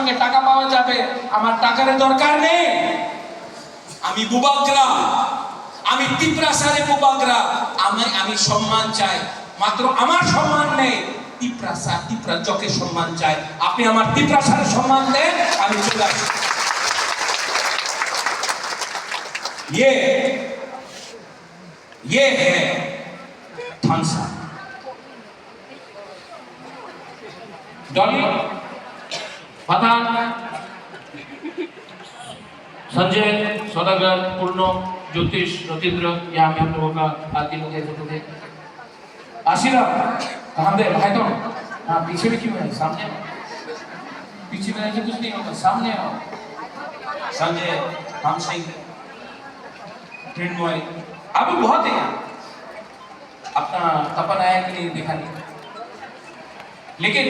সঙ্গে টাকা পাওয়া যাবে, আমার টাকার দরকার নেই। আমি বুবাগ্রা, আমি তিপ্রাসারে বুবাগ্রা, আমি সম্মান চাই, মাত্র আমার সম্মান নেই, তিপ্রাজকের সম্মান চাই। আপনি আমার তিপ্রাসারের সম্মান দেন, আমি চলে আসি। ये है थानसा। डॉली, प्रधान, संजय, सौदागर, पूर्णो, ज्योतिष, रतीन्द्र, यहाँ पे हम लोगों का आरती हो गए। आशीर्वाद कहाँ दे भाई? तो हाँ, पीछे भी क्यों है? सामने आओ। पीछे में ऐसे कुछ नहीं होता, सामने आओ। संजय, हम सिंह, मृण्मय, अभी बहुत है यहाँ। अपना तपन आया कि नहीं देखा नहीं, लेकिन